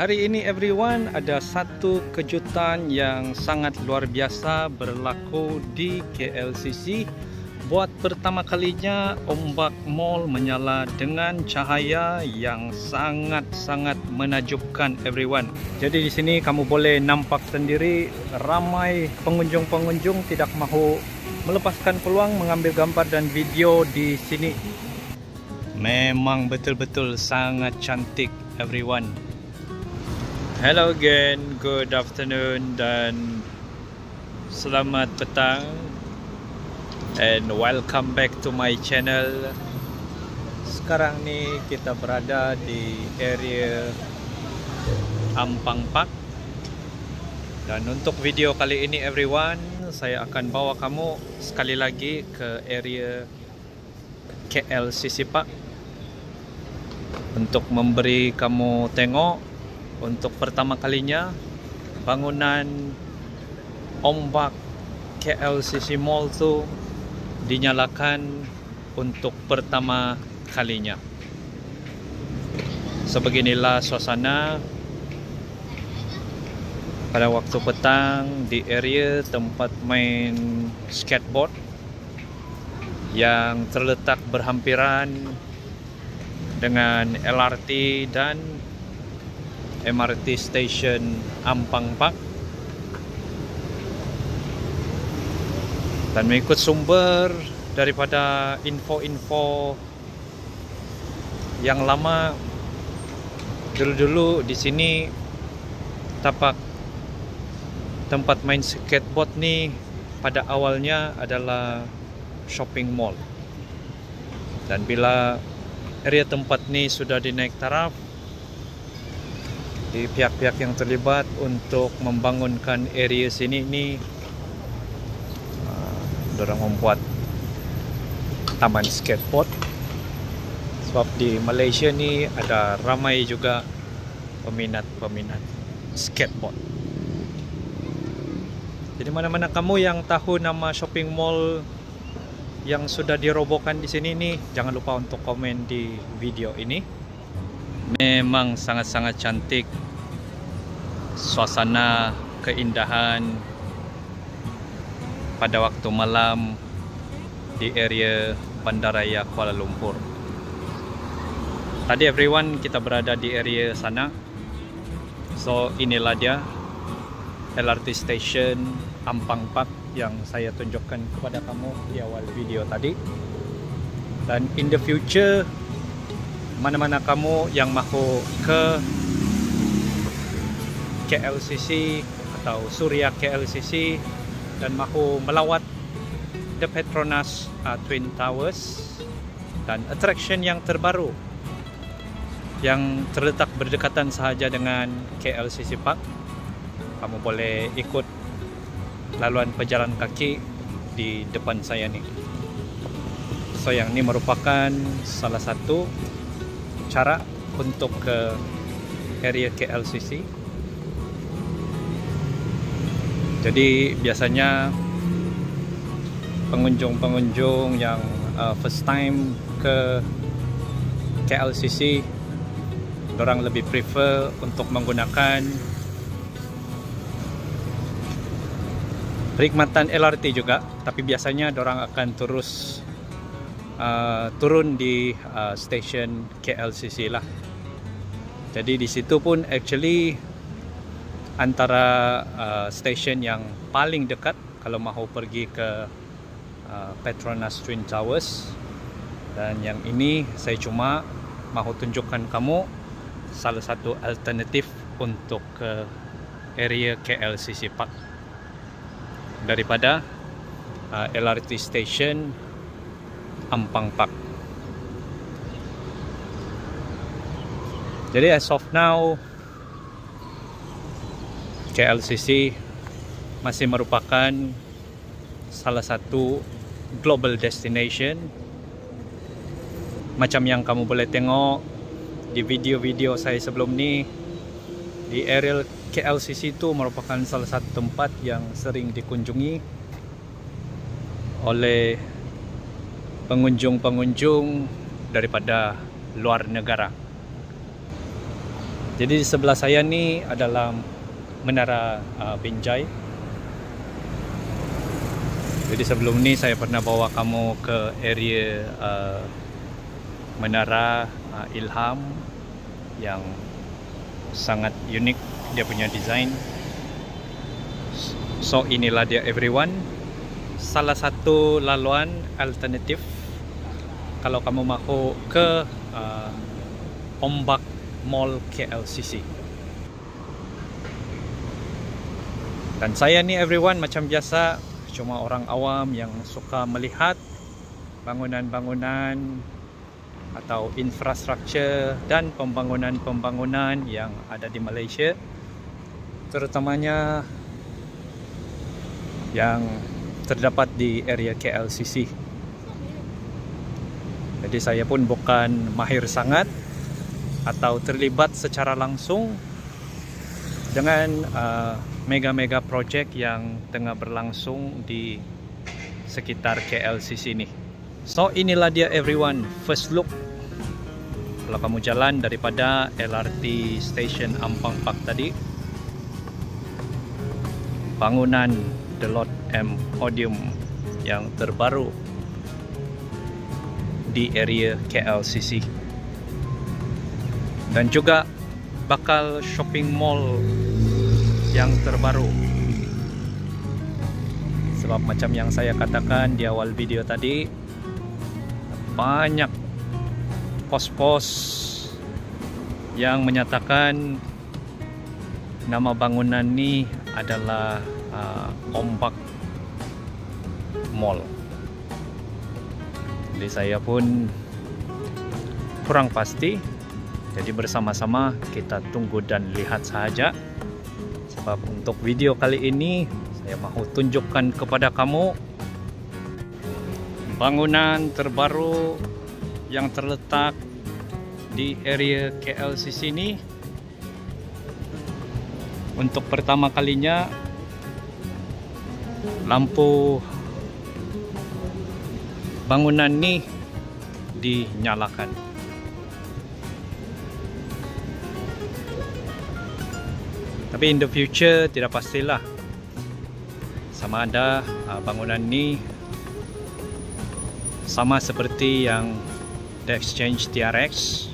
Hari ini everyone, ada satu kejutan yang sangat luar biasa berlaku di KLCC. Buat pertama kalinya ombak mall menyala dengan cahaya yang sangat-sangat menakjubkan everyone. Jadi di sini kamu boleh nampak sendiri ramai pengunjung-pengunjung tidak mahu melepaskan peluang mengambil gambar dan video di sini. Memang betul-betul sangat cantik everyone. Hello again, good afternoon dan selamat petang and welcome back to my channel. Sekarang ni kita berada di area Ampang Park. Dan untuk video kali ini everyone, saya akan bawa kamu sekali lagi ke area KLCC Park untuk memberi kamu tengok untuk pertama kalinya bangunan ombak KLCC Mall tu dinyalakan untuk pertama kalinya. Sebeginilah suasana pada waktu petang di area tempat main skateboard yang terletak berhampiran dengan LRT dan MRT Station Ampang Park. Dan mengikut sumber daripada info-info yang lama, dulu-dulu di sini tapak tempat main skateboard ni pada awalnya adalah shopping mall. Dan bila area tempat ni sudah dinaik taraf, di pihak-pihak yang terlibat untuk membangunkan area sini ni, dorang membuat taman skateboard. Sebab di Malaysia ni ada ramai juga peminat-peminat skateboard. Jadi mana-mana kamu yang tahu nama shopping mall yang sudah dirobohkan di sini ni, jangan lupa untuk komen di video ini. Memang sangat-sangat cantik suasana keindahan pada waktu malam di area Bandaraya Kuala Lumpur. Tadi everyone kita berada di area sana. So inilah dia LRT Station Ampang Park yang saya tunjukkan kepada kamu di awal video tadi. Dan in the future, mana-mana kamu yang mahu ke KLCC atau Suria KLCC dan mahu melawat The Petronas Twin Towers dan attraction yang terbaru yang terletak berdekatan sahaja dengan KLCC Park, kamu boleh ikut laluan pejalan kaki di depan saya ni. So yang ni merupakan salah satu cara untuk ke area KLCC. Jadi biasanya pengunjung-pengunjung yang first time ke KLCC, dorang lebih prefer untuk menggunakan perkhidmatan LRT juga, tapi biasanya dorang akan terus turun di stesen KLCC lah. Jadi di situ pun actually antara stesen yang paling dekat kalau mahu pergi ke Petronas Twin Towers. Dan yang ini saya cuma mahu tunjukkan kamu salah satu alternatif untuk ke area KLCC Park daripada LRT Station Ampang Park. Jadi as of now, KLCC masih merupakan salah satu global destination. Macam yang kamu boleh tengok di video-video saya sebelum ni, di area KLCC itu merupakan salah satu tempat yang sering dikunjungi oleh pengunjung-pengunjung daripada luar negara. Jadi di sebelah saya ni adalah Menara Binjai. Jadi sebelum ni saya pernah bawa kamu ke area Menara Ilham yang sangat unik dia punya design. So inilah dia everyone, salah satu laluan alternatif kalau kamu mahu ke Ombak Mall KLCC. Dan saya ni everyone macam biasa, cuma orang awam yang suka melihat bangunan-bangunan atau infrastruktur dan pembangunan-pembangunan yang ada di Malaysia, terutamanya yang terdapat di area KLCC. Jadi saya pun bukan mahir sangat atau terlibat secara langsung dengan mega-mega projek yang tengah berlangsung di sekitar KLCC ini. So inilah dia everyone, first look kalau kamu jalan daripada LRT Station Ampang Park tadi, bangunan The Lord M Podium yang terbaru di area KLCC, dan juga bakal shopping mall yang terbaru. Sebab macam yang saya katakan di awal video tadi, banyak pos-pos yang menyatakan nama bangunan ni adalah Ombak Mall. Jadi saya pun kurang pasti. Jadi bersama-sama kita tunggu dan lihat sahaja. Sebab untuk video kali ini saya mahu tunjukkan kepada kamu bangunan terbaru yang terletak di area KLCC ini. Untuk pertama kalinya lampu bangunan ni dinyalakan. Tapi in the future tidak pastilah sama ada bangunan ni sama seperti yang The Exchange TRX.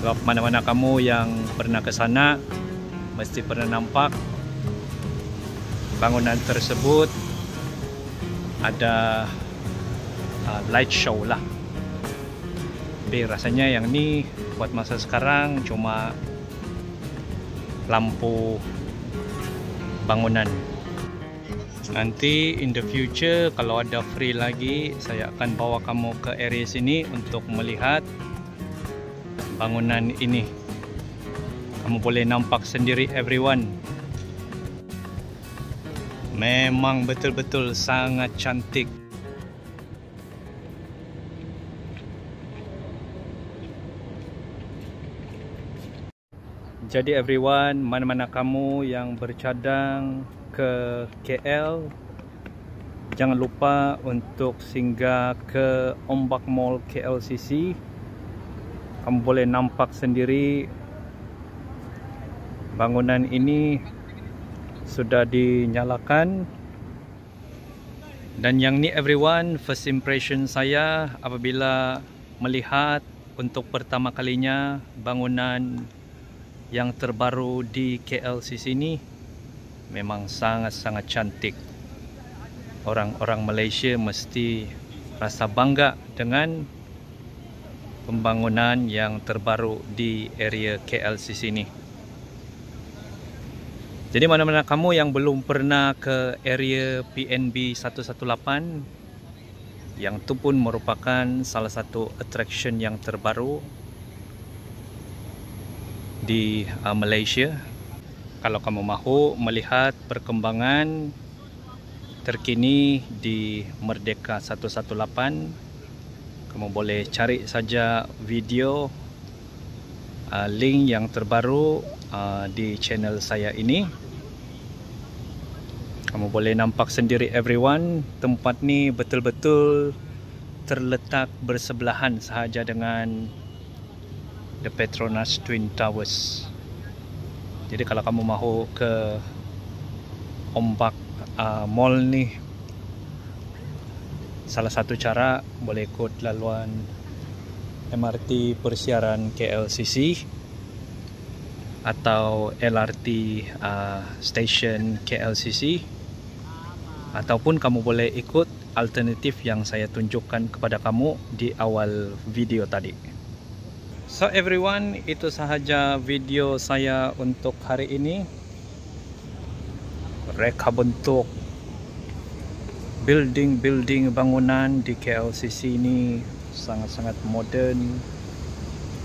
Sebab mana-mana kamu yang pernah ke sana mesti pernah nampak bangunan tersebut ada light show lah. Tapi rasanya yang ni buat masa sekarang cuma lampu bangunan. Nanti in the future kalau ada free lagi, saya akan bawa kamu ke area sini untuk melihat bangunan ini. Kamu boleh nampak sendiri everyone. Memang betul-betul sangat cantik. Jadi everyone, mana-mana kamu yang bercadang ke KL, jangan lupa untuk singgah ke Ombak Mall KLCC. Kamu boleh nampak sendiri bangunan ini sudah dinyalakan. Dan yang ni everyone, first impression saya apabila melihat untuk pertama kalinya bangunan yang terbaru di KLCC ini, memang sangat-sangat cantik. Orang-orang Malaysia mesti rasa bangga dengan pembangunan yang terbaru di area KLCC ini. Jadi mana-mana kamu yang belum pernah ke area PNB 118, yang itu pun merupakan salah satu attraction yang terbaru di Malaysia. Kalau kamu mahu melihat perkembangan terkini di Merdeka 118, kamu boleh cari saja video link yang terbaru di channel saya ini. Kamu boleh nampak sendiri everyone, tempat ni betul-betul terletak bersebelahan sahaja dengan The Petronas Twin Towers. Jadi kalau kamu mahu ke Ombak Mall ni, salah satu cara boleh ikut laluan MRT persiaran KLCC atau LRT station KLCC, ataupun kamu boleh ikut alternatif yang saya tunjukkan kepada kamu di awal video tadi. So everyone, itu sahaja video saya untuk hari ini. Reka bentuk building bangunan di KLCC ini sangat-sangat moden,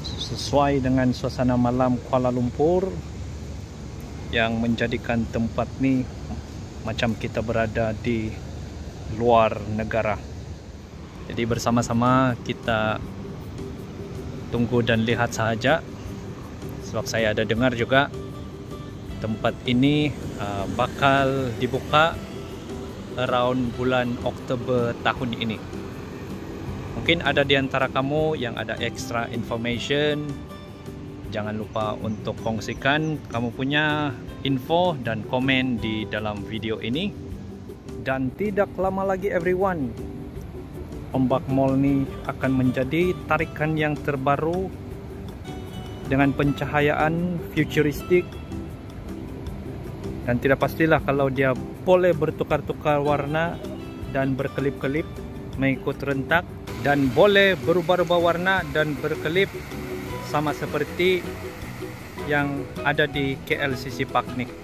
sesuai dengan suasana malam Kuala Lumpur, yang menjadikan tempat ni macam kita berada di luar negara. Jadi bersama-sama kita tunggu dan lihat sahaja, sebab saya ada dengar juga tempat ini bakal dibuka around bulan Oktober tahun ini. Mungkin ada di antara kamu yang ada extra information, jangan lupa untuk kongsikan kamu punya info dan komen di dalam video ini. Dan tidak lama lagi everyone, Ombak Mall ni akan menjadi tarikan yang terbaru dengan pencahayaan futuristik, dan tidak pastilah kalau dia boleh bertukar-tukar warna dan berkelip-kelip mengikut rentak, dan boleh berubah-ubah warna dan berkelip sama seperti yang ada di KLCC Park ni.